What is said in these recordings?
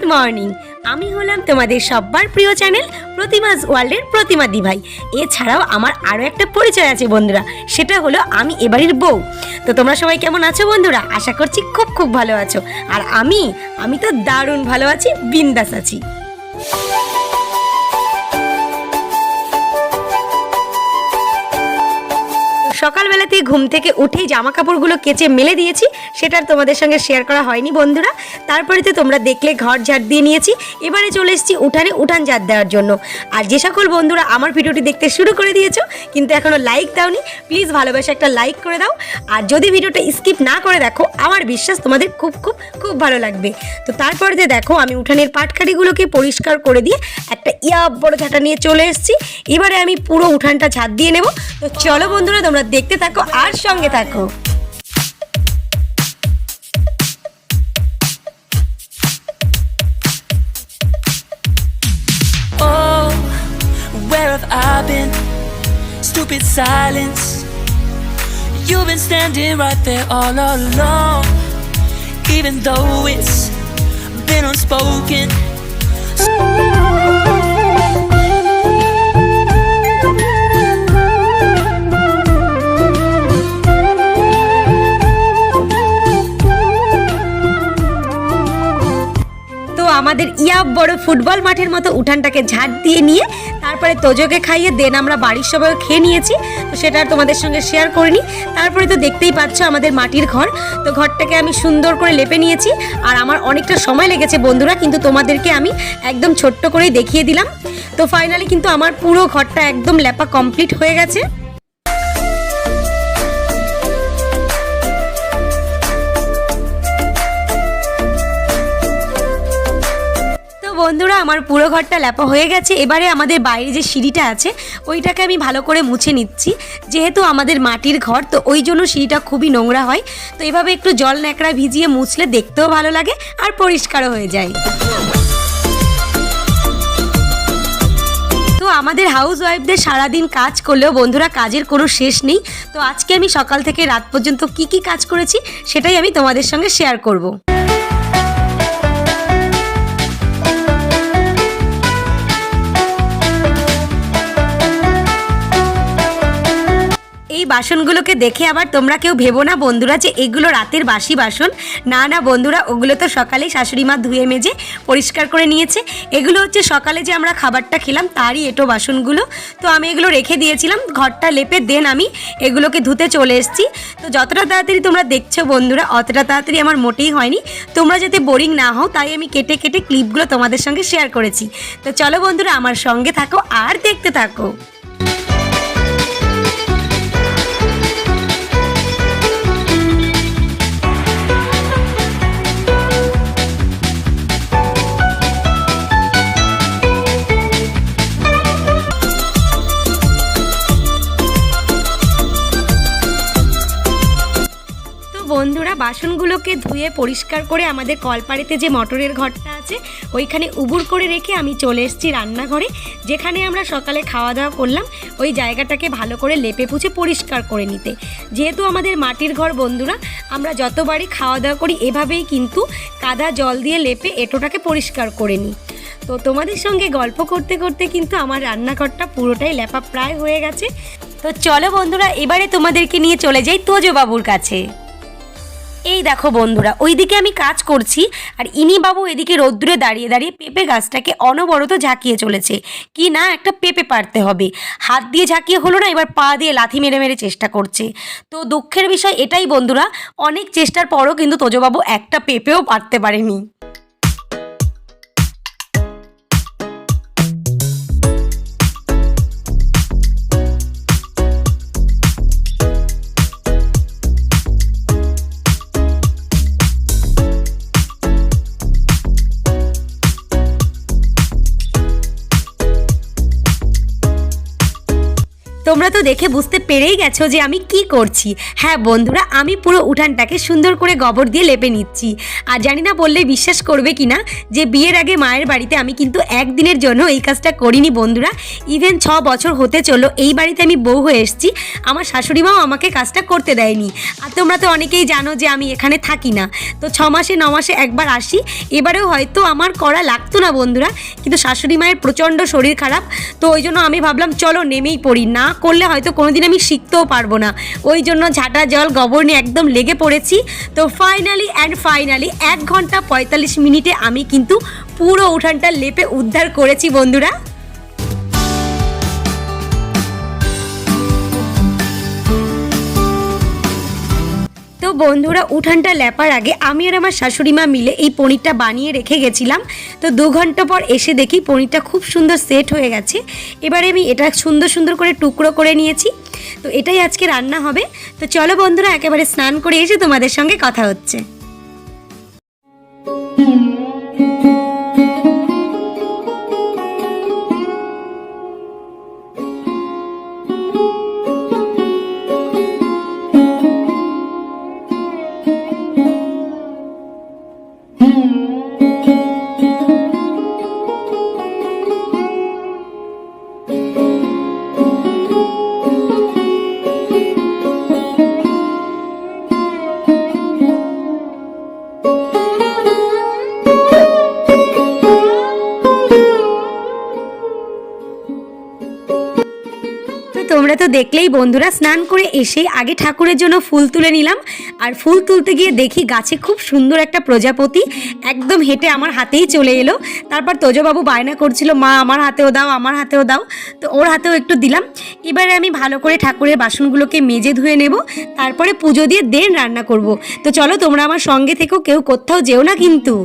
Good morning. আমি হলাম তোমাদের সবার প্রিয় চ্যানেল প্রতিমাস ওয়ার্ল্ডের প্রতিমা দি ভাই। এছাড়াও আমার আরও একটা পরিচয় আছে বন্ধুরা, সেটা হলো আমি এবাড়ির বউ। তো তোমরা সবাই কেমন আছো বন্ধুরা? আশা করছি খুব খুব ভালো আছো। আর আমি তো দারুণ ভালো আছি, বিন্দাস আছি। সকালবেলাতে ঘুম থেকে উঠেই জামা কাপড়গুলো কেচে মেলে দিয়েছি, সেটা আর তোমাদের সঙ্গে শেয়ার করা হয়নি বন্ধুরা। তারপরে তো তোমরা দেখলে ঘর ঝাড় দিয়ে নিয়েছি, এবারে চলে এসেছি উঠান ঝাড় দেওয়ার জন্য। আর যে সকল বন্ধুরা আমার ভিডিওটি দেখতে শুরু করে দিয়েছো কিন্তু এখনও লাইক দাওনি, প্লিজ ভালোবেসে একটা লাইক করে দাও। আর যদি ভিডিওটা স্কিপ না করে দেখো, আমার বিশ্বাস তোমাদের খুব খুব খুব ভালো লাগবে। তো তারপরে যে দেখো আমি উঠানের পাটকাঠিগুলোকে পরিষ্কার করে দিয়ে একটা বড় ঝাঁটা নিয়ে চলে এসেছি। এবারে আমি পুরো উঠানটা ঝাড় দিয়ে নেব। তো চলো বন্ধুরা, তোমরা দেখতে থাকো আর সঙ্গে থাকো। Oh, where have I been? Stupid silence. You've been standing right there all along, even though it's been unspoken. আমাদের বড় ফুটবল মাঠের মতো উঠানটাকে ঝাড় দিয়ে নিয়ে তারপরে তোজোকে খাইয়ে দেন আমরা বাড়ির সবাই খেয়ে নিয়েছি। তো সেটা আর তোমাদের সঙ্গে শেয়ার করিনি। তারপরে তো দেখতেই পাচ্ছ আমাদের মাটির ঘর, তো ঘরটাকে আমি সুন্দর করে লেপে নিয়েছি। আর আমার অনেকটা সময় লেগেছে বন্ধুরা, কিন্তু তোমাদেরকে আমি একদম ছোট্ট করেই দেখিয়ে দিলাম। তো ফাইনালি কিন্তু আমার পুরো ঘরটা একদম লেপা কমপ্লিট হয়ে গেছে। বন্ধুরা আমার পুরো ঘরটা লেপা হয়ে গেছে। এবারে আমাদের বাইরে যে সিঁড়িটা আছে ওইটাকে আমি ভালো করে মুছে নিচ্ছি। যেহেতু আমাদের মাটির ঘর, তো ওই জন্য সিঁড়িটা খুবই নোংরা হয়। তো এভাবে একটু জল ন্যাকড়া ভিজিয়ে মুছলে দেখতেও ভালো লাগে আর পরিষ্কারও হয়ে যায়। তো আমাদের হাউস ওয়াইফদের সারাদিন কাজ করলেও বন্ধুরা কাজের কোনো শেষ নেই। তো আজকে আমি সকাল থেকে রাত পর্যন্ত কি কাজ করেছি সেটাই আমি তোমাদের সঙ্গে শেয়ার করব। এই বাসনগুলোকে দেখে আবার তোমরা কেউ ভেবো না বন্ধুরা যে এগুলো রাতের বাসি বাসন। না বন্ধুরা, ওগুলো তো সকালেই শাশুড়ি মা ধুয়ে মেজে পরিষ্কার করে নিয়েছে। এগুলো হচ্ছে সকালে যে আমরা খাবারটা খেলাম তারই এঁটো বাসনগুলো। তো আমি এগুলো রেখে দিয়েছিলাম, ঘরটা লেপে দেন আমি এগুলোকে ধুতে চলে এসেছি। তো যতটা তাড়াতাড়ি তোমরা দেখছো বন্ধুরা, অতটা তাড়াতাড়ি আমার মোটেই হয়নি। তোমরা যাতে বোরিং না হও তাই আমি কেটে কেটে ক্লিপগুলো তোমাদের সঙ্গে শেয়ার করেছি। তো চলো বন্ধুরা আমার সঙ্গে থাকো আর দেখতে থাকো। বন্ধুরা বাসনগুলোকে ধুয়ে পরিষ্কার করে আমাদের কলপাড়েতে যে মটরের ঘরটা আছে ওইখানে উবুর করে রেখে আমি চলে এসেছি রান্নাঘরে, যেখানে আমরা সকালে খাওয়া দাওয়া করলাম। ওই জায়গাটাকে ভালো করে লেপে পুছে পরিষ্কার করে নিতে। যেহেতু আমাদের মাটির ঘর বন্ধুরা, আমরা যতবারই খাওয়া দাওয়া করি এভাবেই কিন্তু কাদা জল দিয়ে লেপে এঁটোটাকে পরিষ্কার করে নিই। তো তোমাদের সঙ্গে গল্প করতে করতে কিন্তু আমার রান্নাঘরটা পুরোটাই লেপা প্রায় হয়ে গেছে। তো চলো বন্ধুরা এবারে তোমাদেরকে নিয়ে চলে যাই তোজো বাবুর কাছে। এই দেখো বন্ধুরা, ওইদিকে আমি কাজ করছি আর ইনি বাবু এদিকে রোদ্দুরে দাঁড়িয়ে দাঁড়িয়ে পেঁপে গাছটাকে অনবরত ঝাঁকিয়ে চলেছে। কি না একটা পেঁপে পারতে হবে, হাত দিয়ে ঝাঁকিয়ে হলো না, এবার পা দিয়ে লাথি মেরে মেরে চেষ্টা করছে। তো দুঃখের বিষয় এটাই বন্ধুরা, অনেক চেষ্টার পরও কিন্তু তোজোবাবু একটা পেঁপেও পারতে পারেনি। তোমরা তো দেখে বুঝতে পেরেই গেছো যে আমি কি করছি। হ্যাঁ বন্ধুরা, আমি পুরো উঠানটাকে সুন্দর করে গোবর দিয়ে লেপে নিচ্ছি। আর জানি না বললে বিশ্বাস করবে কিনা যে বিয়ের আগে মায়ের বাড়িতে আমি কিন্তু একদিনের জন্য এই কাজটা করিনি বন্ধুরা। ইভেন 6 বছর হতে চলো এই বাড়িতে আমি বউ হয়ে এসেছি, আমার শাশুড়ি মাও আমাকে কাজটা করতে দেয়নি। আর তোমরা তো অনেকেই জানো যে আমি এখানে থাকি না, তো 6 মাসে 9 মাসে একবার আসি। এবারেও হয়তো আমার করা লাগতো না বন্ধুরা, কিন্তু শাশুড়ি মায়ের প্রচণ্ড শরীর খারাপ, তো ওই জন্য আমি ভাবলাম চলো নেমেই পড়ি, না করলে হয়তো কোনোদিন আমি শিখতেও পারবো না। ওই জন্য ঝাঁটা জল গোবর নিয়ে একদম লেগে পড়েছি। তো ফাইনালি 1 ঘন্টা 45 মিনিটে আমি কিন্তু পুরো উঠানটা লেপে উদ্ধার করেছি বন্ধুরা। তো বন্ধুরা, উঠানটা লেপার আগে আমি আর আমার শাশুড়ি মা মিলে এই পনিরটা বানিয়ে রেখে গেছিলাম। তো 2 ঘন্টা পর এসে দেখি পনিরটা খুব সুন্দর সেট হয়ে গেছে। এবারে আমি এটা সুন্দর সুন্দর করে টুকরো করে নিয়েছি। তো এটাই আজকে রান্না হবে। তো চলো বন্ধুরা, একেবারে স্নান করে এসে তোমাদের সঙ্গে কথা হচ্ছে। তোমরা তো দেখলেই বন্ধুরা, স্নান করে এসে আগে ঠাকুরের জন্য ফুল তুলে নিলাম। আর ফুল তুলতে গিয়ে দেখি গাছে খুব সুন্দর একটা প্রজাপতি একদম হেঁটে আমার হাতেই চলে এলো। তারপর তোজবাবু বায়না করছিল, মা আমার হাতেও দাও, আমার হাতেও দাও। তো ওর হাতেও একটু দিলাম। এবারে আমি ভালো করে ঠাকুরের বাসনগুলোকে মেজে ধুয়ে নেব, তারপরে পুজো দিয়ে দেন রান্না করব। তো চলো তোমরা আমার সঙ্গে থেকো, কেউ কোথাও যেও না কিন্তু।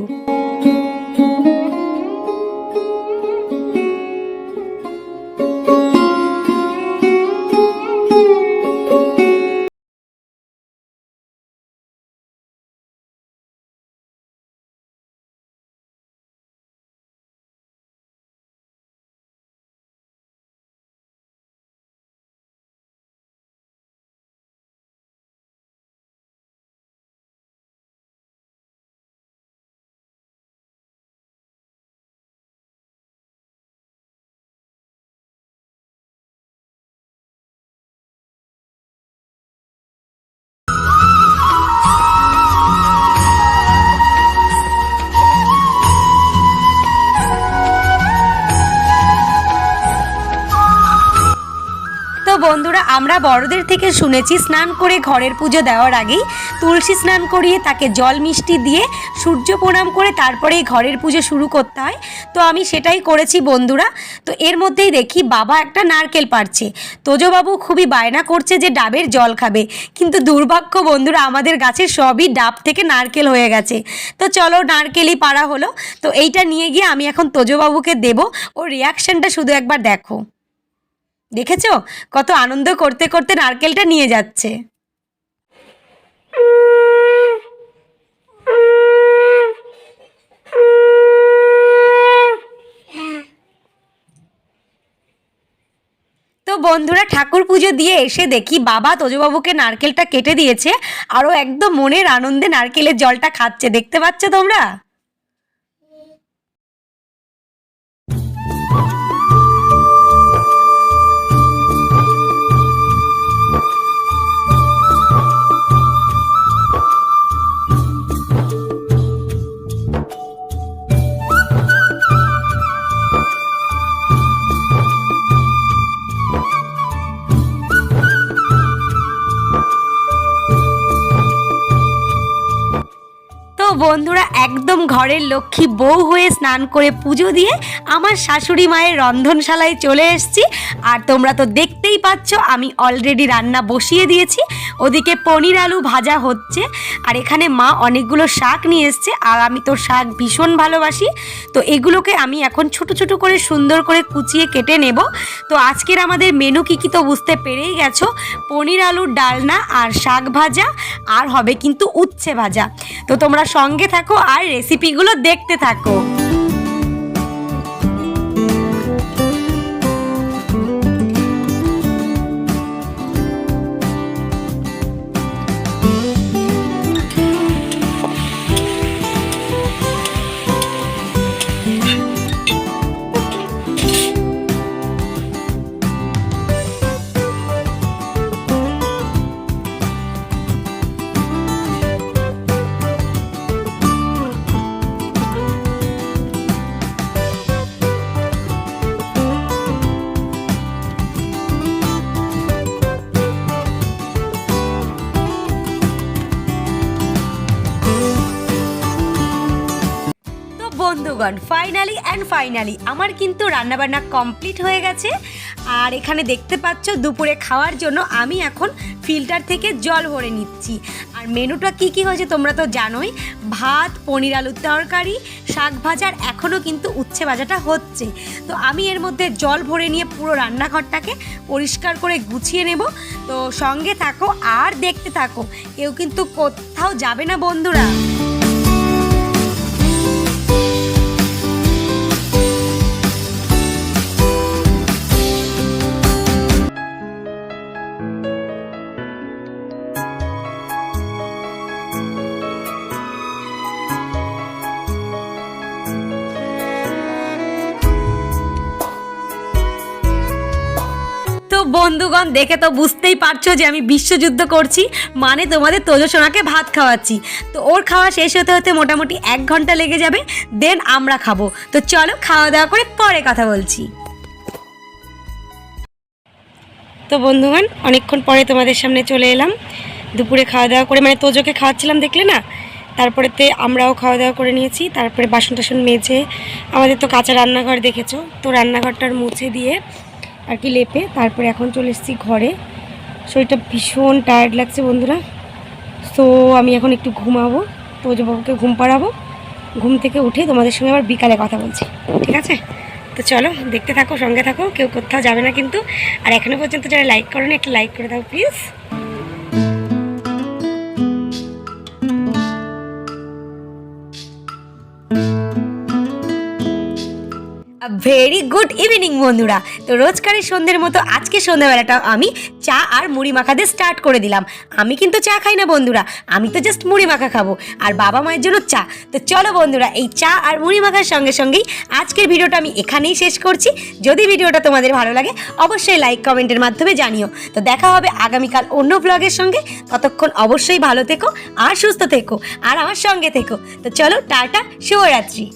বন্ধুরা, আমরা বড়দের থেকে শুনেছি স্নান করে ঘরের পুজো দেওয়ার আগেই তুলসী স্নান করিয়ে তাকে জল মিষ্টি দিয়ে সূর্য প্রণাম করে তারপরেই ঘরের পুজো শুরু করতে হয়। তো আমি সেটাই করেছি বন্ধুরা। তো এর মধ্যেই দেখি বাবা একটা নারকেল পাড়ছে। তোজবাবু খুবই বায়না করছে যে ডাবের জল খাবে, কিন্তু দুর্ভাগ্য বন্ধুরা, আমাদের গাছে সবই ডাব থেকে নারকেল হয়ে গেছে। তো চলো নারকেলই পাড়া হলো। তো এইটা নিয়ে গিয়ে আমি এখন তোজবাবুকে দেবো। ওর রিয়াকশনটা শুধু একবার দেখো, দেখেছো কত আনন্দ করতে করতে নারকেলটা নিয়ে যাচ্ছে। তো বন্ধুরা, ঠাকুর পুজো দিয়ে এসে দেখি বাবা তোজবাবুকে নারকেলটা কেটে দিয়েছে, আরও একদম মনের আনন্দে নারকেলের জলটা খাচ্ছে। দেখতে পাচ্ছ তোমরা? বন্ধুরা, একদম ঘরের লক্ষ্মী বউ হয়ে স্নান করে পুজো দিয়ে আমার শাশুড়ি মায়ের রন্ধনশালায় চলে এসেছি। আর তোমরা তো দেখতেই পাচ্ছ আমি অলরেডি রান্না বসিয়ে দিয়েছি। ওদিকে পনির আলু ভাজা হচ্ছে, আর এখানে মা অনেকগুলো শাক নিয়ে এসছে, আর আমি তো শাক ভীষণ ভালোবাসি। তো এগুলোকে আমি এখন ছোট ছোট করে সুন্দর করে কুচিয়ে কেটে নেব। তো আজকের আমাদের মেনু কী কী তো বুঝতে পেরেই গেছো, পনির আলুর ডালনা আর শাক ভাজা, আর হবে কিন্তু উচ্ছে ভাজা। তো তোমরা সঙ্গে থাকো আর রেসিপিগুলো দেখতে থাকো। বন্ধুগণ, ফাইনালি আমার কিন্তু রান্নাবান্না কমপ্লিট হয়ে গেছে। আর এখানে দেখতে পাচ্ছ দুপুরে খাওয়ার জন্য আমি এখন ফিল্টার থেকে জল ভরে নিচ্ছি। আর মেনুটা কি হয়েছে তোমরা তো জানোই, ভাত, পনির আলুর তরকারি, শাক ভাজার, এখনও কিন্তু উচ্ছে ভাজাটা হচ্ছে। তো আমি এর মধ্যে জল ভরে নিয়ে পুরো রান্নাঘরটাকে পরিষ্কার করে গুছিয়ে নেব। তো সঙ্গে থাকো আর দেখতে থাকো, কেউ কিন্তু কোথাও যাবে না বন্ধুরা। তো বন্ধুগণ, দেখে তো বুঝতেই পারছো যে আমি বিশ্বযুদ্ধ করছি, মানে তোমাদের তোজসোনাকে ভাত খাওয়াচ্ছি। তো ওর খাওয়া শেষ হতে হতে মোটামুটি 1 ঘন্টা লেগে যাবে, দেন আমরা খাবো। তো চলো খাওয়া দাওয়া করে পরে কথা বলছি। তো বন্ধুগণ, অনেকক্ষণ পরে তোমাদের সামনে চলে এলাম। দুপুরে খাওয়া দাওয়া করে, মানে তোজোকে খাওয়াচ্ছিলাম দেখলে না, তারপরেতে আমরাও খাওয়া দাওয়া করে নিয়েছি। তারপরে বাসন টাসন মেজে, আমাদের তো কাঁচা রান্নাঘর দেখেছো, তো রান্নাঘরটার মুছে দিয়ে আর কি লেপে তারপরে এখন চলে এসেছি ঘরে। শরীরটা ভীষণ টায়ার্ড লাগছে বন্ধুরা। তো আমি এখন একটু ঘুমাবো, তোজবাবুকে ঘুম পাড়াবো। ঘুম থেকে উঠে তোমাদের সঙ্গে আবার বিকালে কথা বলছি, ঠিক আছে? তো চলো দেখতে থাকো, সঙ্গে থাকো, কেউ কোথাও যাবে না কিন্তু। আর এখনো পর্যন্ত যারা লাইক করো না, একটা লাইক করে দাও প্লিজ। ভেরি গুড ইভিনিং বন্ধুরা। তো রোজকারের সন্ধ্যের মতো আজকে সন্ধ্যাবেলাটাও আমি চা আর মুড়ি মাখা দিয়ে স্টার্ট করে দিলাম। আমি কিন্তু চা খাই না বন্ধুরা, আমি তো জাস্ট মুড়ি মাখা খাবো, আর বাবা মায়ের জন্য চা। তো চলো বন্ধুরা, এই চা আর মুড়ি মাখার সঙ্গে সঙ্গেই আজকের ভিডিওটা আমি এখানেই শেষ করছি। যদি ভিডিওটা তোমাদের ভালো লাগে অবশ্যই লাইক কমেন্টের মাধ্যমে জানিও। তো দেখা হবে আগামীকাল অন্য ব্লগের সঙ্গে। ততক্ষণ অবশ্যই ভালো থেকো আর সুস্থ থেকো আর আমার সঙ্গে থেকো। তো চলো টাটা, শুভরাত্রি।